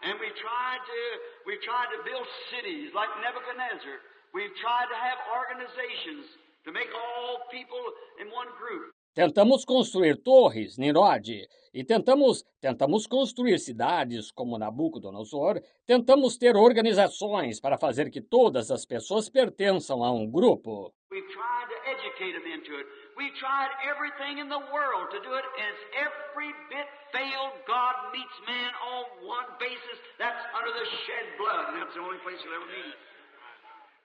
And we've tried to build cities like Nebuchadnezzar. We've tried to have organizations to make all people in one group. Tentamos construir torres, Nimrod, e tentamos construir cidades como Nabucodonosor, tentamos ter organizações para fazer que todas as pessoas pertençam a um grupo. We've tried to educate them into it. We've tried everything in the world to do it, and it's every bit failed. God meets man on one basis. That's under the shed blood, and that's the only place you'll ever meet.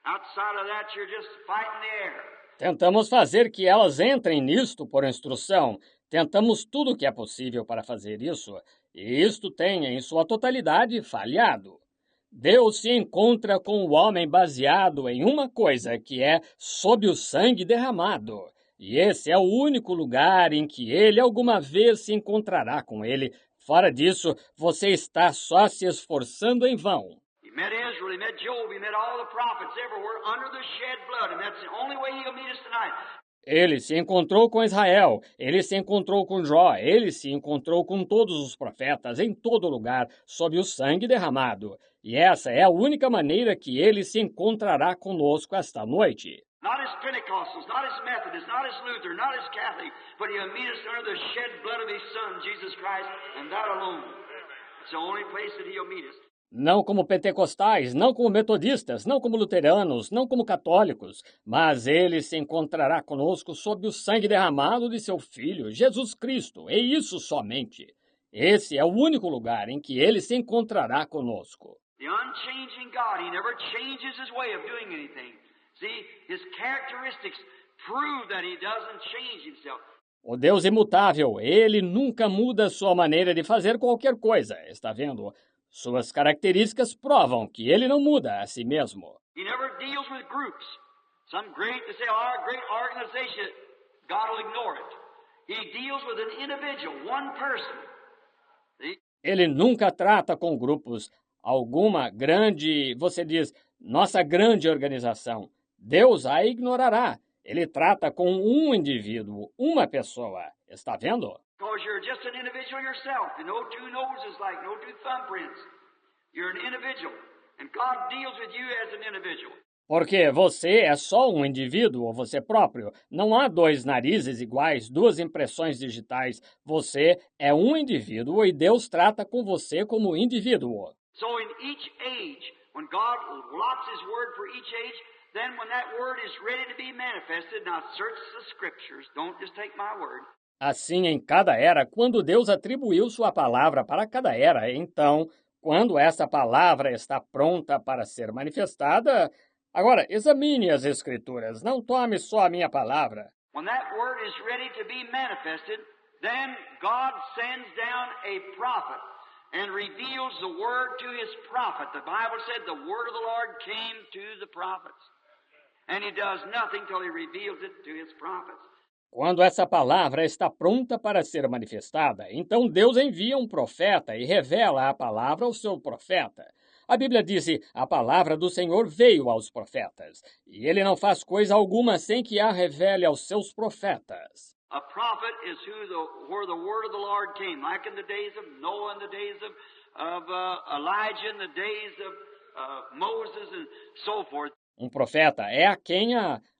Outside of that, you're just fighting the air. Tentamos fazer que elas entrem nisto por instrução. Tentamos tudo o que é possível para fazer isso, e isto tem, em sua totalidade, falhado. Deus se encontra com o homem baseado em uma coisa, que é sob o sangue derramado. E esse é o único lugar em que ele alguma vez se encontrará com ele. Fora disso, você está só se esforçando em vão. He met Israel, he met Job, he met all the prophets everywhere under the shed blood, and that's the only way he'll meet us tonight. Ele se encontrou com Israel, ele se encontrou com Jó, ele se encontrou com todos os profetas em todo lugar, sob o sangue derramado. E essa é a única maneira que ele se encontrará conosco esta noite. Not as Pentecostals, not as Methodists, not as Luther, not as Catholic, but he'll meet us under the shed blood of his Son, Jesus Christ, and that alone. It's the only place that he'll meet us. Não como pentecostais, não como metodistas, não como luteranos, não como católicos, mas ele se encontrará conosco sob o sangue derramado de seu Filho, Jesus Cristo, e isso somente. Esse é o único lugar em que ele se encontrará conosco. The unchanging God, he never changes his way of doing anything. See, his characteristics prove that he doesn't change himself. O Deus imutável, ele nunca muda sua maneira de fazer qualquer coisa, está vendo? Suas características provam que ele não muda a si mesmo. He never deals with groups. Some great, they say, oh, great organization, God will ignore it. He deals with an individual, one person. See? Ele nunca trata com grupos. Alguma grande, você diz, nossa grande organização. Deus a ignorará. Ele trata com um indivíduo, uma pessoa. Está vendo? Because you're just an individual yourself. No two noses like, no two thumbprints. You're an individual. And God deals with you as an individual. Porque você é só um indivíduo, você próprio. Não há dois narizes iguais, duas impressões digitais. Você é um indivíduo e Deus trata com você como indivíduo. So in each age, when God lots his word for each age, then when that word is ready to be manifested, now search the scriptures. Don't just take my word. Assim, em cada era, quando Deus atribuiu sua palavra para cada era, então, quando essa palavra está pronta para ser manifestada, agora, examine as Escrituras, não tome só a minha palavra. When that word is ready to be manifested, then God sends down a prophet and reveals the word to his prophet. The Bible said the word of the Lord came to the prophets, and he does nothing till he reveals it to his prophets. Quando essa palavra está pronta para ser manifestada, então Deus envia um profeta e revela a palavra ao seu profeta. A Bíblia diz: a palavra do Senhor veio aos profetas, e ele não faz coisa alguma sem que a revele aos seus profetas. A prophet is where the word of the Lord came, like in the days of Noah, in the days of Elijah, in the days of Moses, and so forth. Um profeta é a quem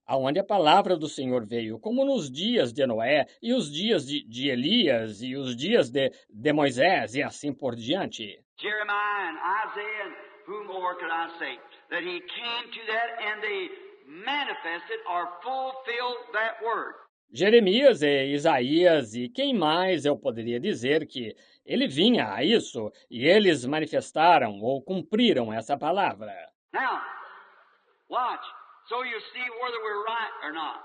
aonde a palavra do Senhor veio, como nos dias de Noé, e os dias de Elias, e os dias de Moisés, e assim por diante. Jeremiah and Isaiah, and whom more could I say? That he came to that and they manifested or fulfilled that word. Jeremias e Isaías, e quem mais eu poderia dizer que ele vinha a isso, e eles manifestaram ou cumpriram essa palavra. Now, watch. So you see whether we're right or not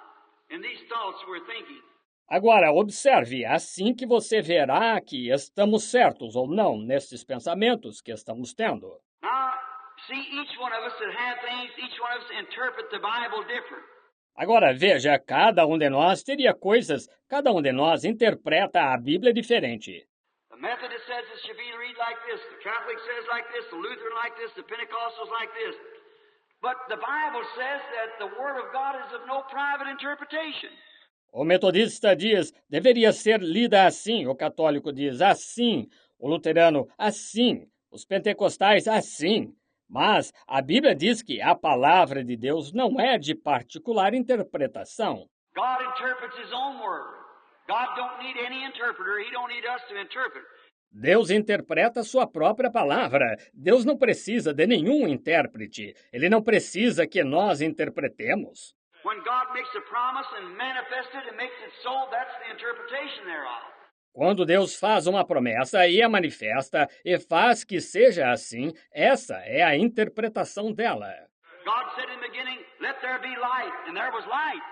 in these thoughts we're thinking. Agora, observe, assim que você verá que estamos certos ou não nesses pensamentos que estamos tendo. Now, see, each one of us that have things, each one of us interpret the Bible different. Agora, veja, cada um de nós teria coisas, cada um de nós interpreta a Bíblia diferente. The Methodist says it should be read like this, the Catholic says like this, the Lutheran like this, the Pentecostals like this. But the Bible says that the Word of God is of no private interpretation. O metodista diz, deveria ser lida assim, o católico diz assim, o luterano assim, Os pentecostais, assim. Mas a Bíblia diz que a palavra de Deus não é de particular interpretação. God interprets His own word. God don't need any interpreter. He don't need us to interpret. Deus interpreta sua própria palavra. Deus não precisa de nenhum intérprete. Ele não precisa que nós interpretemos. When God makes a promise and manifests it and makes it so, that's the interpretation thereof. Quando Deus faz uma promessa e a manifesta e faz que seja assim, essa é a interpretação dela. God said in the beginning, "Let there be light," and there was light.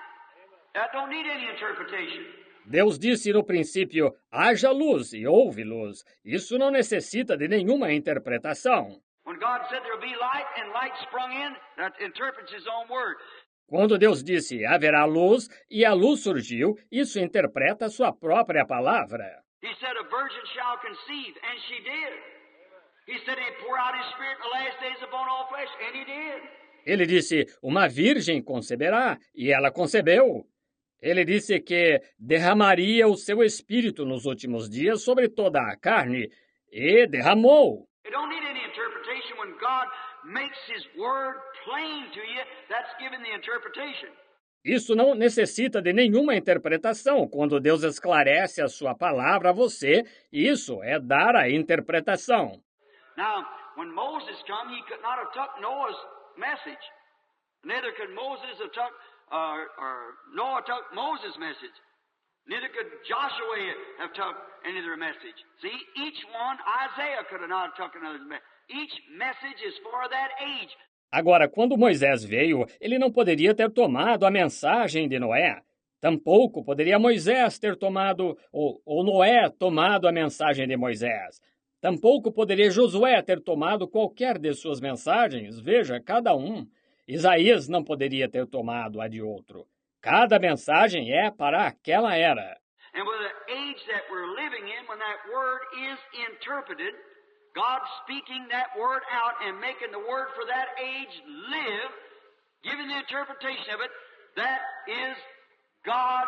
That don't need any interpretation. Deus disse no princípio, haja luz e houve luz. Isso não necessita de nenhuma interpretação. When God said there will be light and light sprung in, that interprets His own word. Quando Deus disse, haverá luz, e a luz surgiu, isso interpreta sua própria palavra. He said, "A virgin shall conceive," and she did. He said He'd pour out His Spirit in the last days upon all flesh, and He did. Ele disse, uma virgem conceberá, e ela concebeu. Ele disse que derramaria o seu espírito nos últimos dias sobre toda a carne, e derramou. You don't need any interpretation. When God makes His word plain to you, that's given the interpretation. Isso não necessita de nenhuma interpretação. Quando Deus esclarece a sua palavra a você, isso é dar a interpretação. Now, when Moses come, he could not have took Noah's message. Neither could Moses have took, or Noah took Moses' message. Neither could Joshua have took any other message. See, each one, Isaiah could have not took another message. Each message is for that age. Agora, quando Moisés veio, ele não poderia ter tomado a mensagem de Noé. Tampouco poderia Moisés ter tomado, ou Noé tomado a mensagem de Moisés. Tampouco poderia Josué ter tomado qualquer de suas mensagens. Veja, cada um. Isaías não poderia ter tomado a de outro. Cada mensagem é para aquela era. And with the age that we're living in, when that word is interpreted, God speaking that word out and making the word for that age live, giving the interpretation of it, that is God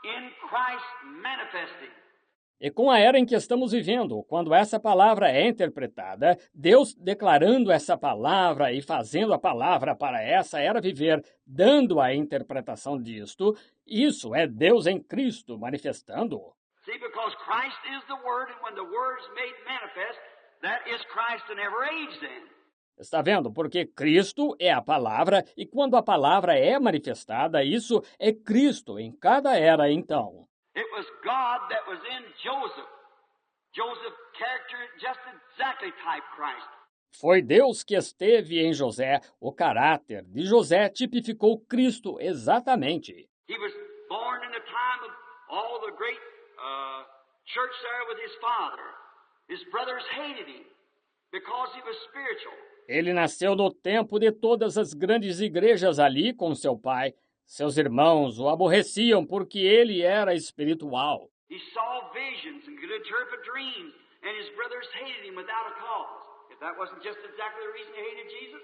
in Christ manifesting. E com a era em que estamos vivendo, quando essa palavra é interpretada, Deus declarando essa palavra e fazendo a palavra para essa era viver, dando a interpretação disto, isso é Deus em Cristo manifestando. See, because Christ is the Word, and when the Word is made manifest, that is Christ in every age then. Está vendo? Porque Cristo é a palavra, e quando a palavra é manifestada, isso é Cristo em cada era então. It was God that was in Joseph. Joseph character just exactly type Christ. Foi Deus que esteve em José. O caráter de José tipificou Cristo exatamente. He was born in the time of all the great church there with his father. His brothers hated him because he was spiritual. Ele nasceu no tempo de todas as grandes igrejas ali com seu pai. Seus irmãos o aborreciam porque ele era espiritual. He saw visions and could interpret dreams, and his brothers hated him without a cause. If that wasn't just exactly the reason they hated Jesus.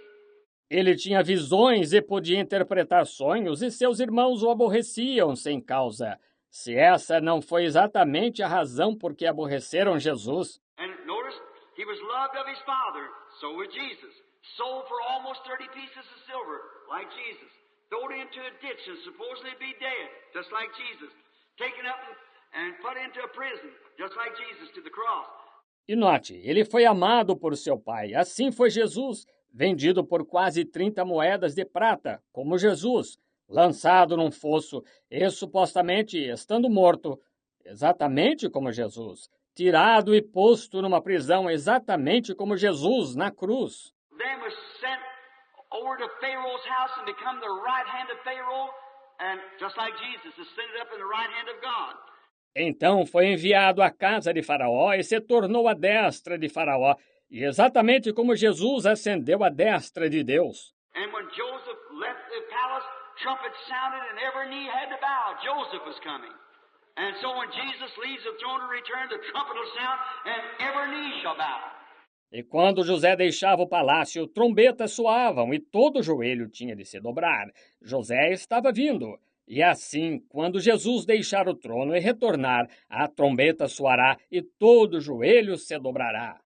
Ele tinha visões e podia interpretar sonhos, e seus irmãos o aborreciam sem causa. Se essa não foi exatamente a razão por que aborreceram Jesus. And notice, he was loved of his father, so was Jesus. Sold for almost 30 pieces of silver, like Jesus. Thrown into a ditch and supposedly be dead, just like Jesus. Taken up and put into a prison, just like Jesus, to the cross. E note, ele foi amado por seu pai. Assim foi Jesus, vendido por quase 30 moedas de prata, como Jesus, lançado num fosso e supostamente estando morto, exatamente como Jesus, tirado e posto numa prisão, exatamente como Jesus na cruz. Then was sent over to Pharaoh's house and become the right hand of Pharaoh, and just like Jesus, ascended up in the right hand of God. Então foi enviado à casa de Faraó e se tornou à destra de Faraó, e exatamente como Jesus ascendeu à destra de Deus. And when Joseph left the palace, trumpets sounded and every knee had to bow. Joseph was coming. And so when Jesus leaves the throne to return, the trumpet will sound and every knee shall bow. E quando José deixava o palácio, trombetas soavam e todo joelho tinha de se dobrar. José estava vindo. E assim, quando Jesus deixar o trono e retornar, a trombeta soará e todo joelho se dobrará.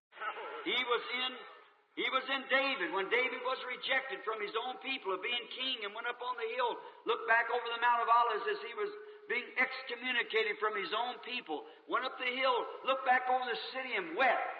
He was in David when David was rejected from his own people of being king and went up on the hill, looked back over the Mount of Olives as he was being excommunicated from his own people, went up the hill, looked back over the city and wept.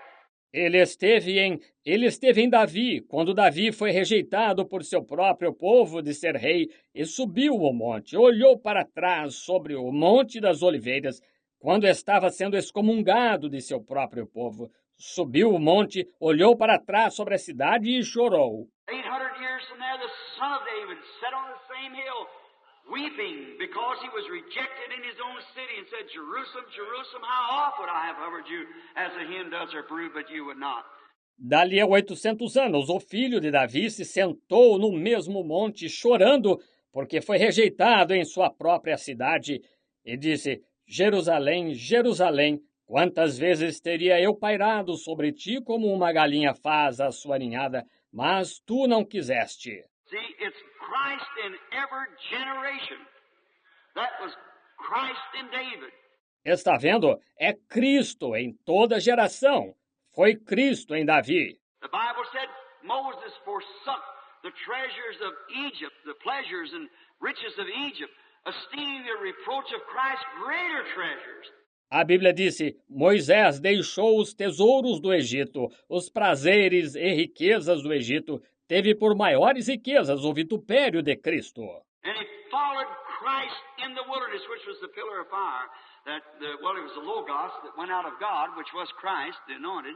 Ele esteve em Davi, quando Davi foi rejeitado por seu próprio povo de ser rei, e subiu o monte, olhou para trás sobre o Monte das Oliveiras, quando estava sendo excomungado de seu próprio povo. Subiu o monte, olhou para trás sobre a cidade e chorou. 800 years from there, the son of David sat on the same hill, weeping because he was rejected in his own city, and said, Jerusalem, Jerusalem, how oft would I have covered you as a hen does her brood, but you would not. Dali a 800 anos, o filho de Davi se sentou no mesmo monte, chorando, porque foi rejeitado em sua própria cidade, e disse, Jerusalém, Jerusalém, quantas vezes teria eu pairado sobre ti como uma galinha faz a sua ninhada, mas tu não quiseste. See, it's Christ in every generation. That was Christ in David. Está vendo? É Cristo em toda geração. Foi Cristo em Davi. The Bible said Moses forsook the treasures of Egypt, the pleasures and riches of Egypt, esteeming the reproach of Christ greater treasures. A Bíblia disse, Moisés deixou os tesouros do Egito, os prazeres e riquezas do Egito, teve por maiores riquezas o vitupério de Cristo. And he followed Christ in the wilderness, which was the pillar of fire. It was the Logos that went out of God, which was Christ, the anointed.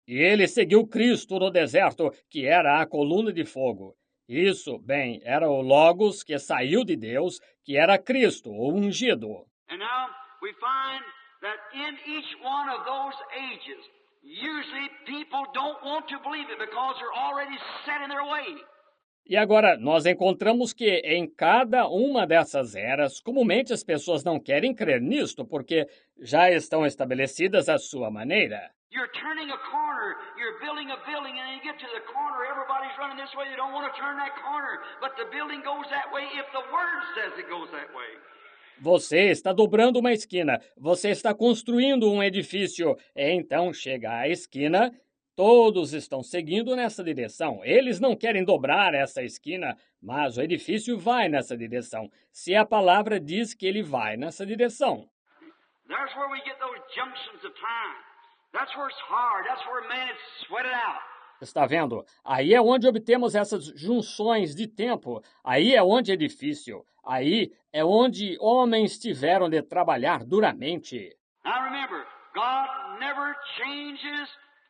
E ele seguiu Cristo no deserto, que era a coluna de fogo. Isso, bem, era o Logos que saiu de Deus, que era Cristo, o ungido. And now we find that in each one of those ages, usually people don't want to believe it because they're already set in their way. E agora, nós encontramos que em cada uma dessas eras, comumente as pessoas não querem crer nisto, porque já estão estabelecidas à sua maneira. You're turning a corner, you're building a building, and then you get to the corner, everybody's running this way, they don't want to turn that corner, but the building goes that way if the Word says it goes that way. Você está dobrando uma esquina, você está construindo um edifício, e então chega à esquina, todos estão seguindo nessa direção. Eles não querem dobrar essa esquina, mas o edifício vai nessa direção. Se a palavra diz que ele vai nessa direção. There's where we get those junctions of time. That's where it's hard. That's where man is sweated out. Está vendo? Aí é onde obtemos essas junções de tempo. Aí é onde é difícil. Aí é onde homens tiveram de trabalhar duramente. Now remember, God never changes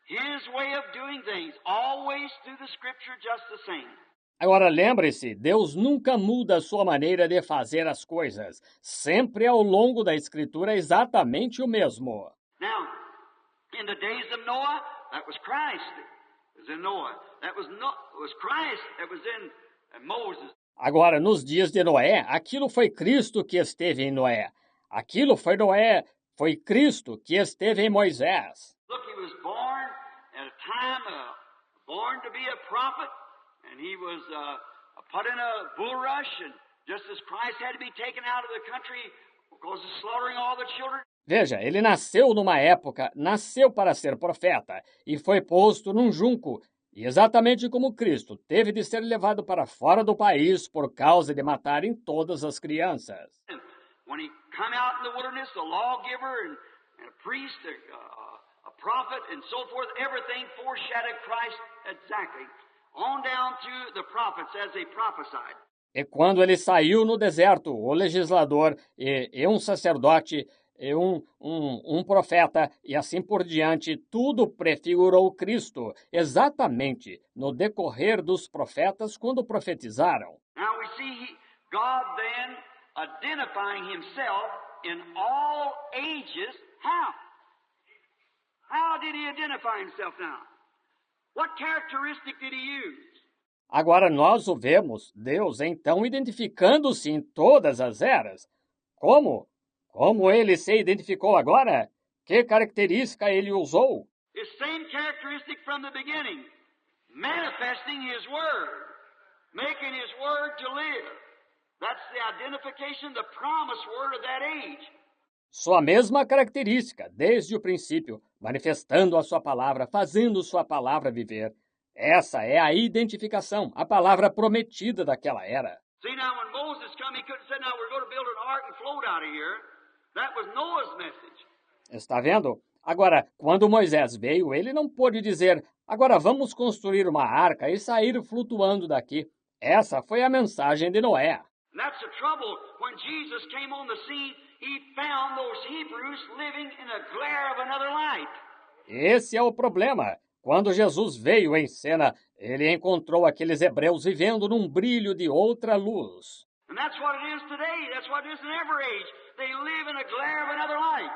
His way of doing things, always through the Scripture just the same. Agora lembre-se, Deus nunca muda a sua maneira de fazer as coisas. Sempre ao longo da Escritura é exatamente o mesmo. Now, in the days of Noah, that was Christ. It was in Noah. That was Christ that was in Moses. Agora, nos dias de Noé, aquilo foi Cristo que esteve em Noé. Aquilo foi Noé, foi Cristo que esteve em Moisés. Look, he was born at a time, born to be a prophet, and he was put in a bulrush, and just as Christ had to be taken out of the country because of slaughtering all the children. Veja, ele nasceu numa época, nasceu para ser profeta, e foi posto num junco, e exatamente como Cristo teve de ser levado para fora do país por causa de matarem todas as crianças. And when he come out in the wilderness, a lawgiver and a priest, a prophet, and so forth, everything foreshadowed Christ exactly, on down to the prophets as they prophesied. E quando ele saiu no deserto, o legislador e um sacerdote e um profeta, e assim por diante, tudo prefigurou Cristo, exatamente no decorrer dos profetas quando profetizaram. Now we see God then identifying himself in all ages. How? How did he identify himself now? What characteristic did he use? Agora nós o vemos, Deus então identificando-se em todas as eras. Como? Como ele se identificou agora? Que característica ele usou? His same characteristic from the beginning, manifesting his word, making his word to live. That's the identification, the promised word of that age. Sua mesma característica, desde o princípio, manifestando a sua palavra, fazendo sua palavra viver. Essa é a identificação, a palavra prometida daquela era. See, now when Moses come, he couldn't say, now we're going to build an ark and float out of here. That was Noah's message. Está vendo? Agora, quando Moisés veio, ele não pôde dizer, agora vamos construir uma arca e sair flutuando daqui. Essa foi a mensagem de Noé. And that's the trouble. When Jesus came on the scene, he found those Hebrews living in a glare of another light. Esse é o problema. Quando Jesus veio em cena, ele encontrou aqueles hebreus vivendo num brilho de outra luz. And that's what it is today. That's what it is in every age. They live in a glare of another light.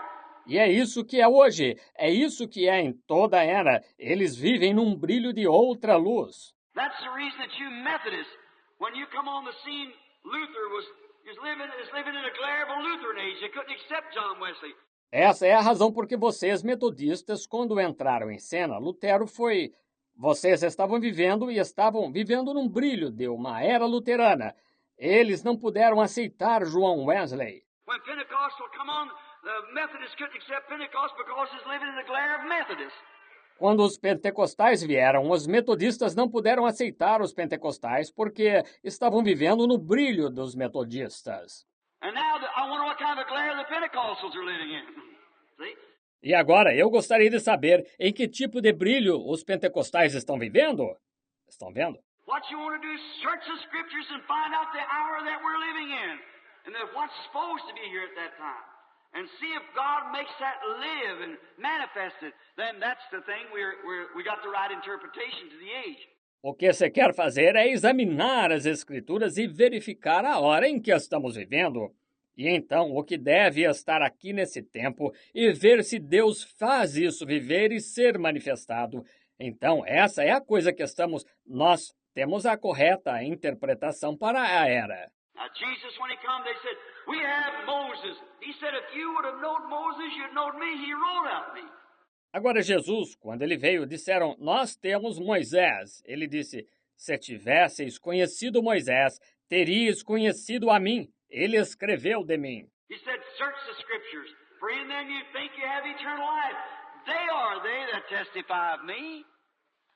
E é isso que é hoje, é isso que é em toda a era. Eles vivem num brilho de outra luz. That's the reason that you Methodists, when you come on the scene, Luther is living in a glare of a Lutheran age. They couldn't accept John Wesley. Essa é a razão por que vocês, metodistas, quando entraram em cena, Lutero foi... Vocês estavam vivendo num brilho de uma era luterana. Eles não puderam aceitar João Wesley. When Pentecostal come on, the Methodists couldn't accept Pentecost because it's living in the glare of Methodists. Quando os pentecostais vieram, os metodistas não puderam aceitar os pentecostais porque estavam vivendo no brilho dos metodistas. And now I wonder what kind of a glare the Pentecostals are living in. See? E agora, eu gostaria de saber em que tipo de brilho os pentecostais estão vivendo. Estão vendo? What you want to do is search the scriptures and find out the hour that we're living in. And then what's supposed to be here at that time. And see if God makes that live and manifest it. Then that's the thing. We got the right interpretation to the age. O que você quer fazer é examinar as Escrituras e verificar a hora em que estamos vivendo. E então, o que deve estar aqui nesse tempo e ver se Deus faz isso viver e ser manifestado. Então, essa é a coisa que nós temos a correta interpretação para a era. Now, Jesus, when he come, they said, we have Moses. He said, if you would have known Moses, you'd known me. He wrote of me. Agora, Jesus, quando ele veio, disseram, nós temos Moisés. Ele disse, se tivesseis conhecido Moisés, teríeis conhecido a mim. Ele escreveu de mim. He said, search the scriptures, for in them you think you have eternal life. They that testify of me.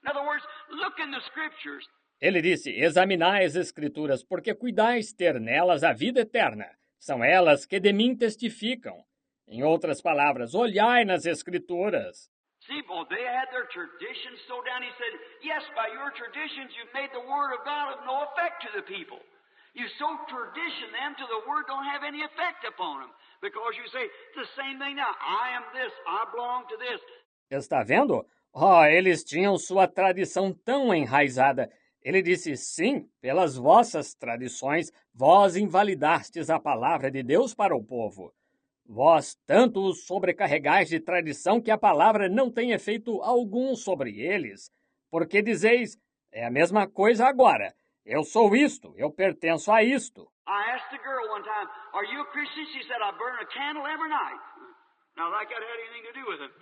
In other words, look in the scriptures. Ele disse, examinai as Escrituras, porque cuidais ter nelas a vida eterna. São elas que de mim testificam. Em outras palavras, olhai nas Escrituras. See, well, they had their traditions so down. He said, yes, by your traditions you've made the word of God of no effect to the people. You so tradition them till the word don't have any effect upon them. Because you say, it's the same thing now. I am this. I belong to this. Está vendo? Oh, eles tinham sua tradição tão enraizada. Ele disse, sim, pelas vossas tradições, vós invalidastes a palavra de Deus para o povo. Vós tanto os sobrecarregais de tradição que a palavra não tem efeito algum sobre eles. Porque dizeis, é a mesma coisa agora. Eu sou isto, eu pertenço a isto. I asked a girl one time, are you a Christian? She said, I burn a candle every night. Now, like that had anything to do with it.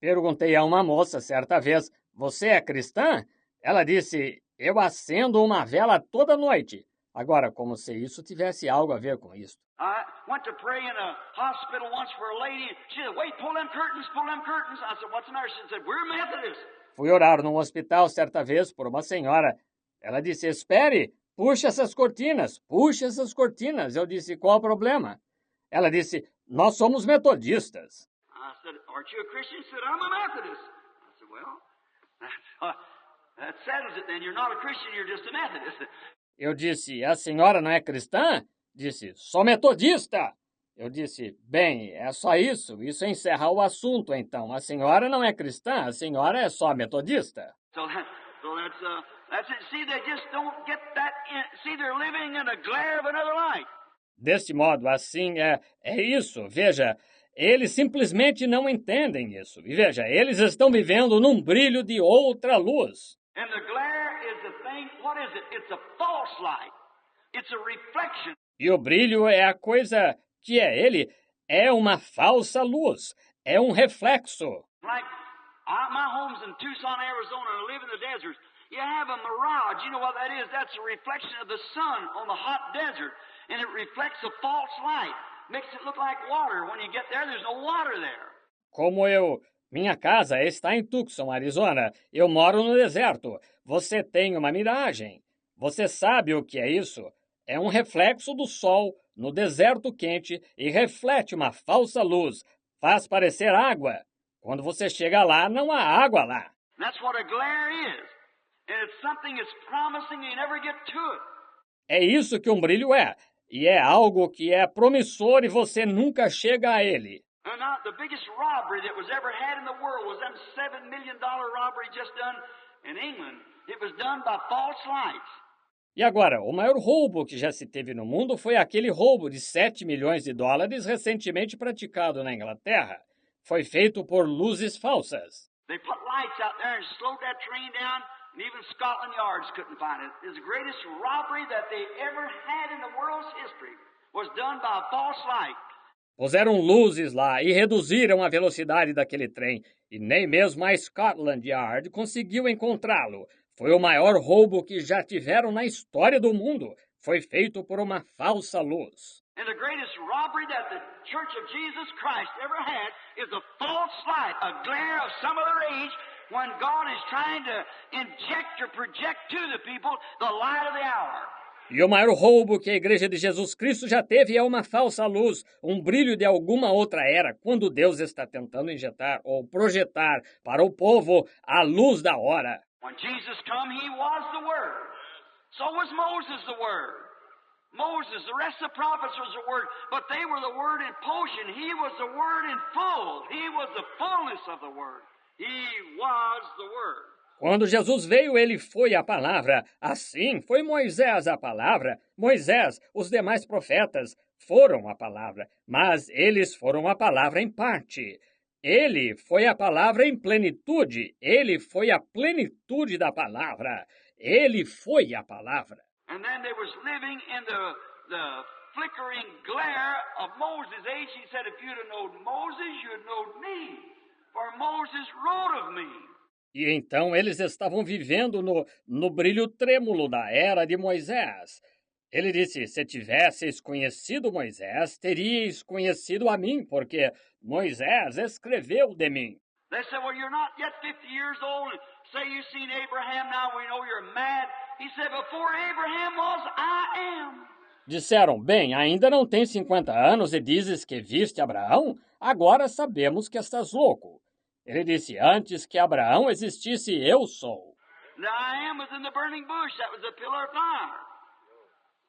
Perguntei a uma moça certa vez, você é cristã? Ela disse, eu acendo uma vela toda noite. Agora, como se isso tivesse algo a ver com isso. I went to pray in a hospital once for a lady. She said, wait, pull them curtains, pull them curtains. I said, what's the matter? She said, we're Methodists. Fui orar num hospital certa vez por uma senhora. Ela disse, espere, puxa essas cortinas, puxa essas cortinas. Eu disse, qual o problema? Ela disse, nós somos metodistas. I said, aren't you a Christian? She said, I'm a Methodist. I said, well, that settles it then. You're not a Christian, you're just a Methodist. Eu disse, a senhora não é cristã? Disse, sou metodista. Eu disse, bem, é só isso. Isso encerra o assunto, então. A senhora não é cristã, a senhora é só metodista. So that's it. See, they just don't get that. See, they're living in a glare of another light. Deste modo, assim é isso. Veja, eles simplesmente não entendem isso. E veja, eles estão vivendo num brilho de outra luz. And the glare is the thing, what is it? It's a false light. It's a reflection. E o brilho é a coisa que ele, é uma falsa luz, é um reflexo. Like, my home's in Tucson, Arizona, and I live in the deserts. You have a mirage, you know what that is? That's a reflection of the sun on the hot desert, and it reflects a false light. makes it look like water. When you get there, there's no water there. Como minha casa está em Tucson, Arizona. Eu moro no deserto. Você tem uma miragem. Você sabe o que é isso? É um reflexo do sol no deserto quente e reflete uma falsa luz. Faz parecer água. Quando você chega lá, não há água lá. That's what a glare is. And it's something that's promising you never get to it. É isso que um brilho é. E é algo que é promissor e você nunca chega a ele. And now, the biggest robbery that was ever had in the world was them $7 million robbery just done in England. It was done by false lights. E agora, o maior roubo que já se teve no mundo foi aquele roubo de 7 milhões de dólares recentemente praticado na Inglaterra. Foi feito por luzes falsas. They put lights out there and slowed that train down, and even Scotland Yards couldn't find it. It was the greatest robbery that they ever had in the world's history. Was done by a false light. Puseram luzes lá e reduziram a velocidade daquele trem, e nem mesmo a Scotland Yard conseguiu encontrá-lo. Foi o maior roubo que já tiveram na história do mundo. Foi feito por uma falsa luz. And the greatest robbery that the Church of Jesus Christ ever had is a false light, a glare of some other age, when God is trying to inject or project to the people the light of the hour. E o maior roubo que a Igreja de Jesus Cristo já teve é uma falsa luz, um brilho de alguma outra era, quando Deus está tentando injetar ou projetar para o povo a luz da hora. When Jesus come, He was the Word. So was Moses the Word. Moses, the rest of the prophets was the Word, but they were the Word in potion. He was the Word in full. He was the fullness of the Word. He was the Word. Quando Jesus veio, ele foi a palavra. Assim, foi Moisés a palavra. Moisés, os demais profetas, foram a palavra. Mas eles foram a palavra em parte. Ele foi a palavra em plenitude. Ele foi a plenitude da palavra. Ele foi a palavra. And then they was living in the flickering glare of Moses' age. He said, if you'd have known Moses, you'd know me. For Moses wrote of me. E então eles estavam vivendo no brilho trêmulo da era de Moisés. Ele disse, se tivesseis conhecido Moisés, teríeis conhecido a mim, porque Moisés escreveu de mim. They said, well, you're not yet 50 years old, and say you've seen Abraham, now we know you're mad. He said, before Abraham was, I am. Disseram, bem, ainda não tens 50 anos e dizes que viste Abraão? Agora sabemos que estás louco. Ele disse, antes que Abraão existisse, eu sou. The I am was in the burning bush. That was a pillar of fire.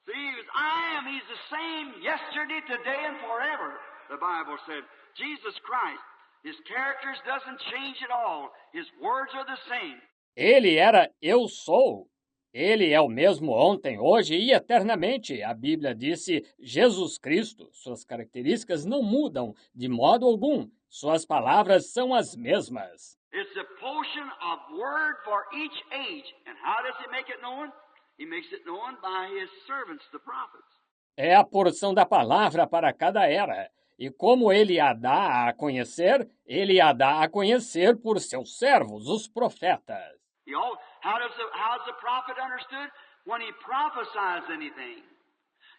See, he was I am. He's the same yesterday, today, and forever, the Bible said. Jesus Christ, His characters doesn't change at all. His words are the same. Ele era eu sou. Ele é o mesmo ontem, hoje e eternamente. A Bíblia disse Jesus Cristo. Suas características não mudam de modo algum. Suas palavras são as mesmas. It's a potion of word for each age. And how does He make it known? He makes it known by His servants, the prophets. É a porção da palavra para cada era. E como ele a dá a conhecer, ele a dá a conhecer por seus servos, os profetas. You know, how's the prophet understood? When he prophesies anything,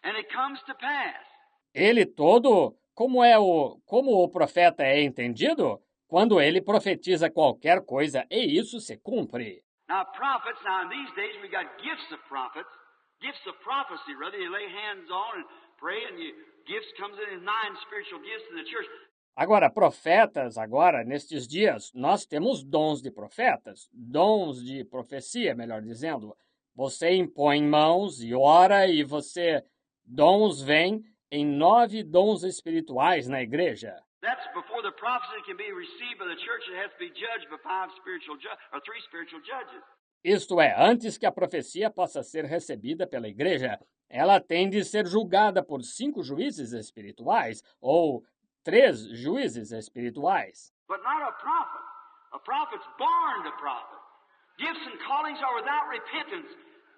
and it comes to pass. Ele todo, como o profeta é entendido? Quando ele profetiza qualquer coisa e isso se cumpre. Now in these days we got gifts of prophets, gifts of prophecy, rather you lay hands on and pray and gifts comes in 9 spiritual gifts in the church. Agora, profetas, nestes dias, nós temos dons de profetas, dons de profecia, melhor dizendo. Você impõe mãos e ora e dons vêm em 9 dons espirituais na igreja. That's before the prophecy can be received by the church, it has to be judged by 3 spiritual judges. Isto é, antes que a profecia possa ser recebida pela igreja, ela tem de ser julgada por 5 juízes espirituais, ou 3 juízes espirituais. But not a prophet. A prophet's born to prophet. Gifts and callings are without repentance.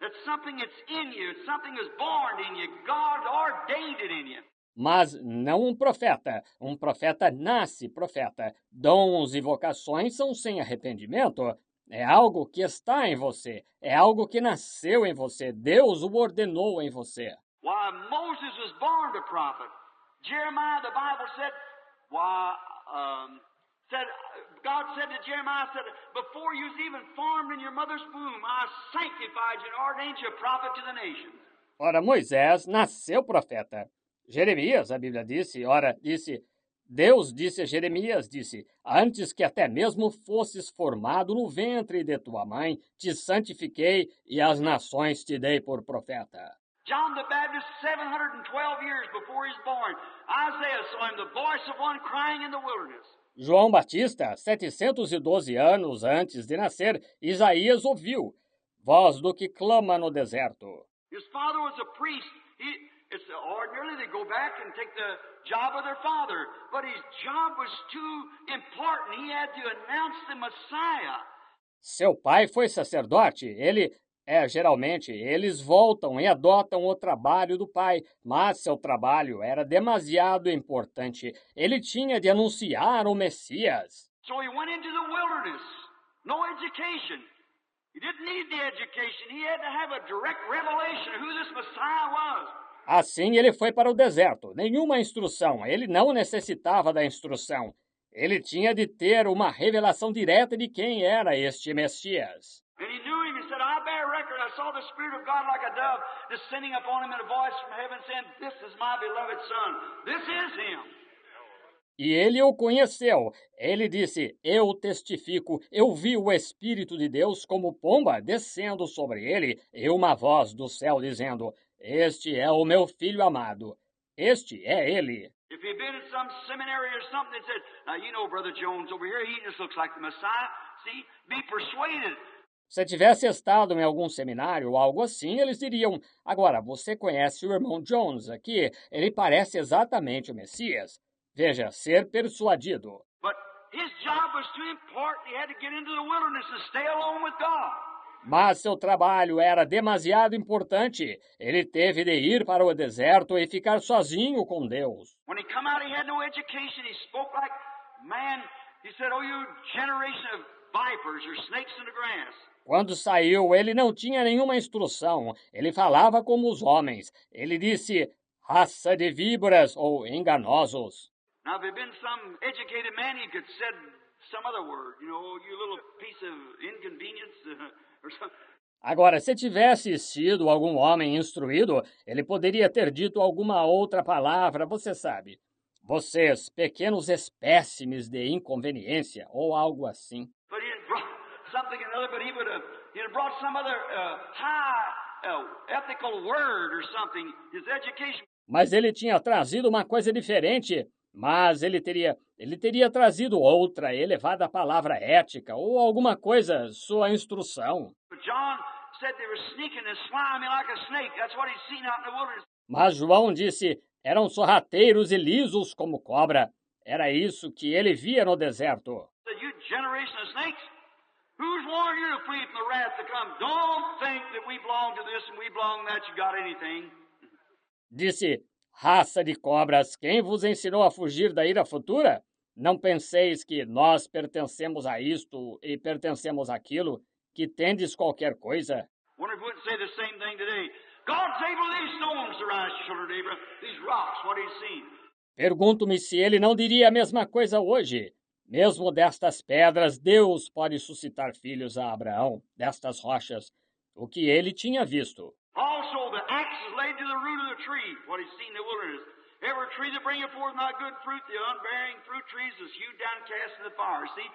That's something that's in you. It's something that's born in you. God ordained it in you. Mas não um profeta. Um profeta nasce profeta. Dons e vocações são sem arrependimento. É algo que está em você. É algo que nasceu em você. Deus o ordenou em você. Why, Moses was born to prophet. Jeremiah, the Bible said, God said to Jeremiah, said, before you was even formed in your mother's womb, I sanctified you and ordained you a prophet to the nations. Ora, Moisés nasceu profeta. Jeremias, a Bíblia disse, Deus disse a Jeremias, antes que até mesmo fosses formado no ventre de tua mãe, te santifiquei e as nações te dei por profeta. John the Baptist, 712 years before he was born, Isaiah saw him, the voice of one crying in the wilderness. João Batista, 712 anos antes de nascer, Isaías ouviu, voz do que clama no deserto. His father was a priest. Ordinarily they go back and take the job of their father, but his job was too important. He had to announce the Messiah. Seu pai foi sacerdote. Geralmente, eles voltam e adotam o trabalho do pai, mas seu trabalho era demasiado importante. Ele tinha de anunciar o Messias. So he went into the wilderness. No education. He didn't need the education. He had to have a direct revelation of who this Messiah was. Assim ele foi para o deserto. Nenhuma instrução. Ele não necessitava da instrução. Ele tinha de ter uma revelação direta de quem era este Messias. And he knew him. He said, I bear record. I saw the Spirit of God like a dove descending upon him, and a voice from heaven saying, this is my beloved Son. This is him. E ele o conheceu. Ele disse, eu testifico, eu vi o Espírito de Deus como pomba descendo sobre ele, e uma voz do céu dizendo, este é o meu Filho amado. Este é ele. If he'd been in some seminary or something that said, now you know Brother Jones over here, he just looks like the Messiah. See, be persuaded. Se tivesse estado em algum seminário ou algo assim, eles diriam, agora, você conhece o irmão Jones aqui? Ele parece exatamente o Messias. Veja, ser persuadido. But his job was too important. He had to get into the wilderness and stay alone with God. Mas seu trabalho era demasiado importante. Ele teve de ir para o deserto e ficar sozinho com Deus. When he come out, he had no education. He spoke like man. He said, oh, you generation of vipers or snakes in the grass. Quando saiu, ele não tinha nenhuma instrução. Ele falava como os homens. Ele disse, raça de víboras ou enganosos. Now, if there had been some educated man, he could have said some other word. You know, you little piece of inconvenience or something. Agora, se tivesse sido algum homem instruído, ele poderia ter dito alguma outra palavra, você sabe. Vocês, pequenos espécimes de inconveniência, ou algo assim. But he had brought something another, but he would have brought some other high ethical word or something. His education. Mas ele tinha trazido uma coisa diferente. Mas ele teria trazido outra elevada palavra ética ou alguma coisa, sua instrução. Mas João disse, eram sorrateiros e lisos como cobra. Era isso que ele via no deserto. Disse, raça de cobras, quem vos ensinou a fugir da ira futura? Não penseis que nós pertencemos a isto e pertencemos àquilo, que tendes qualquer coisa. Pergunto-me se ele não diria a mesma coisa hoje. Mesmo destas pedras, Deus pode suscitar filhos a Abraão, destas rochas, o que ele tinha visto. Also, the axe is laid to the root of the tree, what he's seen in the wilderness. Every tree that bringeth forth not good fruit, the unbearing fruit trees is hewed down and cast in the fire. See?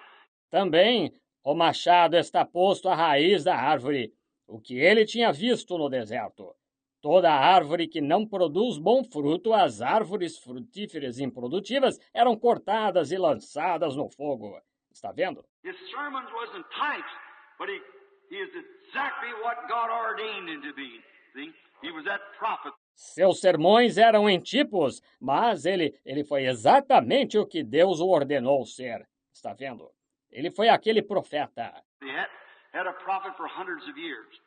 Também o machado está posto à raiz da árvore, o que ele tinha visto no deserto. Toda árvore que não produz bom fruto, as árvores frutíferas e improdutivas, eram cortadas e lançadas no fogo. Está vendo? His sermons wasn't types, but he is exactly what God ordained him to be. See? He was that prophet. Seus sermões eram em tipos, mas ele foi exatamente o que Deus o ordenou ser. Está vendo? Ele foi aquele profeta. He had a prophet for hundreds of years.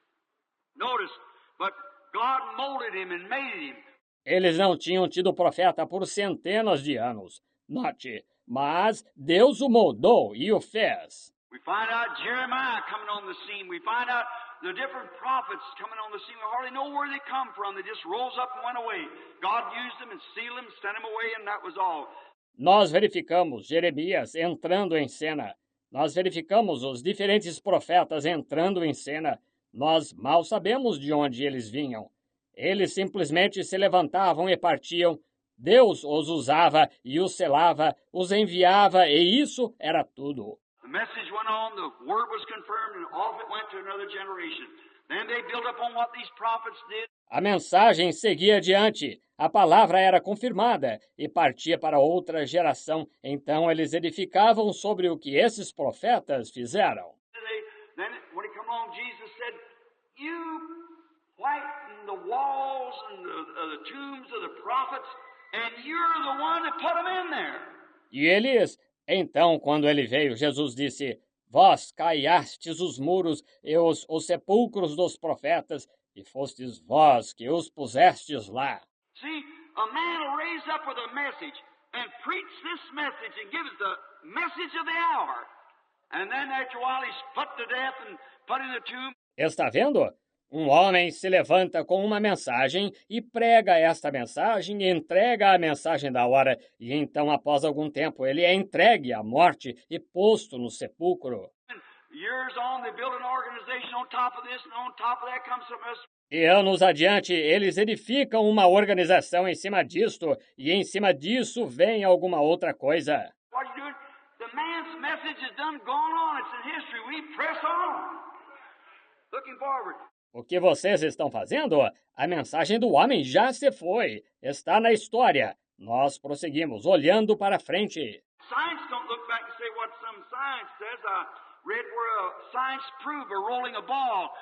Notice, but God molded him and made him. Eles não tinham tido profeta por centenas de anos. Note, mas Deus o moldou e o fez. We find out Jeremiah coming on the scene. We find out the different prophets coming on the scene. We hardly know where they come from. They just rose up and went away. God used them and sealed them, sent them away, and that was all. Nós verificamos Jeremias entrando em cena. Nós verificamos os diferentes profetas entrando em cena. Nós mal sabemos de onde eles vinham. Eles simplesmente se levantavam e partiam. Deus os usava e os selava, os enviava, e isso era tudo. The message went on, the word was confirmed, and off it went to another generation. Then they built upon what these prophets did. A mensagem seguia adiante, a palavra era confirmada e partia para outra geração. Então eles edificavam sobre o que esses profetas fizeram. Then when it come along, Jesus said, "You whiten the walls and the tombs of the prophets, and you're the one that put them in there." E eles, então, quando ele veio, Jesus disse: Vós caiastes os muros e os sepulcros dos profetas, e fostes vós que os pusestes lá. See, a man will raise up with a message and preach this message and give us the message of the hour. And then after a while he's put to death and put in the tomb. Está vendo? Um homem se levanta com uma mensagem e prega esta mensagem e entrega a mensagem da hora. E então, após algum tempo, ele é entregue à morte e posto no sepulcro. E anos adiante, eles edificam uma organização em cima disto, e em cima disso vem alguma outra coisa. The man's message is done gone on. It's in history. We press on. Looking forward. O que vocês estão fazendo? A mensagem do homem já se foi. Está na história. Nós prosseguimos, olhando para frente. Science don't look back and say what some science says. I read where science proved a rolling a ball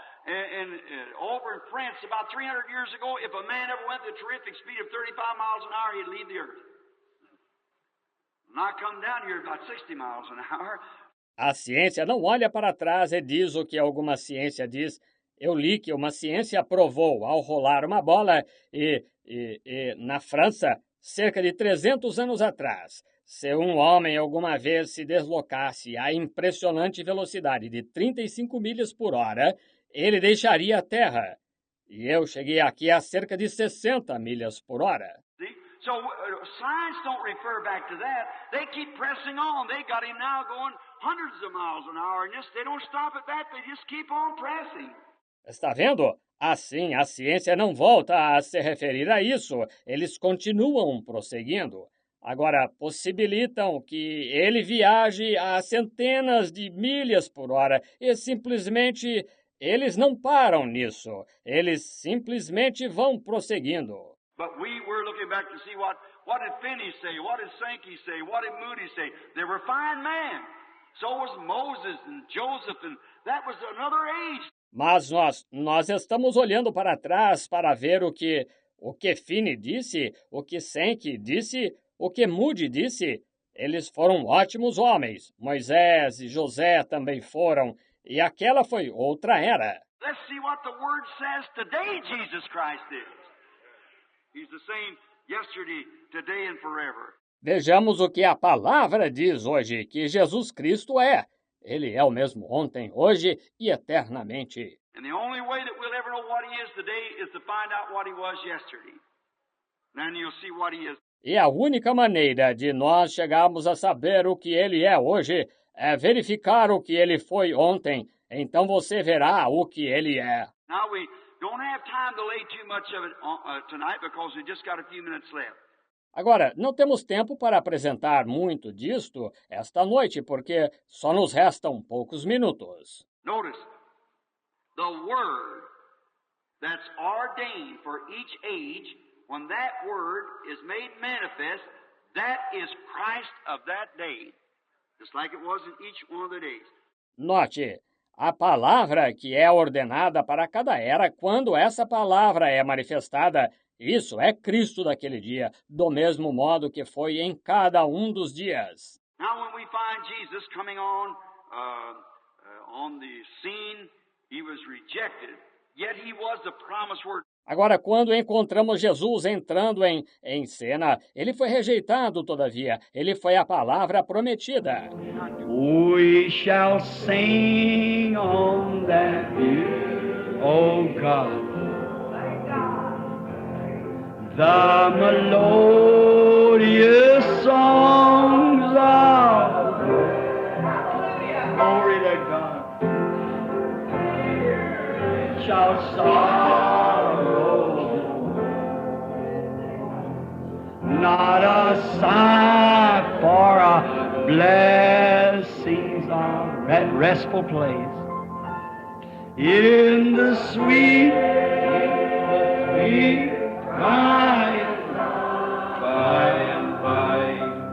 over in France about 300 years ago. If a man ever went at the terrific speed of 35 miles an hour, he'd leave the earth. Not come down here about 60 miles an hour. A ciência não olha para trás e diz o que alguma ciência diz. Eu li que uma ciência provou, ao rolar uma bola, na França, cerca de 300 anos atrás, se um homem alguma vez se deslocasse a impressionante velocidade de 35 milhas por hora, ele deixaria a Terra. E eu cheguei aqui a cerca de 60 milhas por hora. So science don't refer back to that. They keep pressing on. They got him now going hundreds of miles an hour, and they don't stop at that. They just keep on pressing. Está vendo? Assim, a ciência não volta a se referir a isso. Eles continuam prosseguindo. Agora, possibilitam que ele viaje a centenas de milhas por hora e simplesmente eles não param nisso. Eles simplesmente vão prosseguindo. But we were looking back to see what did Finney say, what did Sankey say, what did Moody say. They were fine men. So was Moses and Joseph, and that was another age. Mas nós estamos olhando para trás para ver o que Finney disse, o que Sankey disse, o que Moody disse. Eles foram ótimos homens. Moisés e José também foram. E aquela foi outra era. Let's see what the Word says today Jesus Christ is. He's the same yesterday, today and forever. Vejamos o que a palavra diz hoje, que Jesus Cristo é. Ele é o mesmo ontem, hoje e eternamente. And the only way that we'll ever know what he is today is to find out what he was yesterday. Then you'll see what he is. E a única maneira de nós chegarmos a saber o que ele é hoje é verificar o que ele foi ontem. Então você verá o que ele é. Now we don't have time to lay too much of it tonight because we just got a few minutes left. Agora, não temos tempo para apresentar muito disto esta noite, porque só nos restam poucos minutos. Notice, the word that's ordained for each age, when that word is made manifest, that is Christ of that day, just like it was in each one of the days. Note, a palavra que é ordenada para cada era, quando essa palavra é manifestada, isso é Cristo daquele dia, do mesmo modo que foi em cada um dos dias. Now when we find Jesus coming on the scene, he was rejected, yet he was the promised word. Agora, quando encontramos Jesus entrando em cena, ele foi rejeitado, todavia, ele foi a palavra prometida. We shall sing on that view, oh God. The melodious songs of glory to God shall sorrow not a sigh for a blessings of restful place in the sweet by and by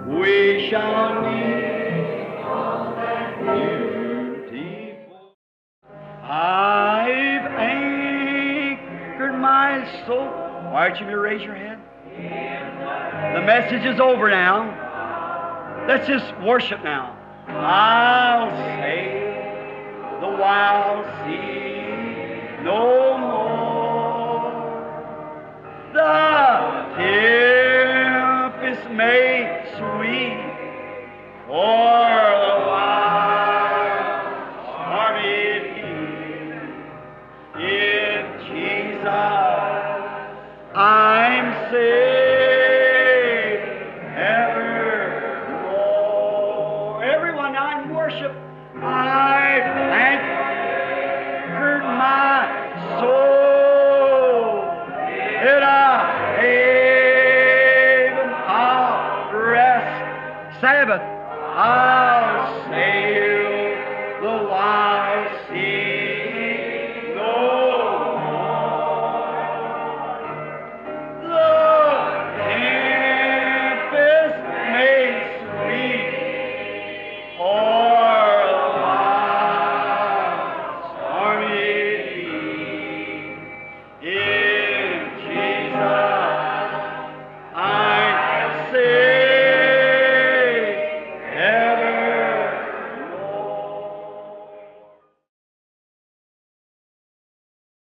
we shall meet on that beautiful. I've anchored my soul. Why don't you raise your hand? The message is over now. Let's just worship now. I'll say the wild sea no more. The tempest may sweep for the wild stormy in Jesus I'm saved.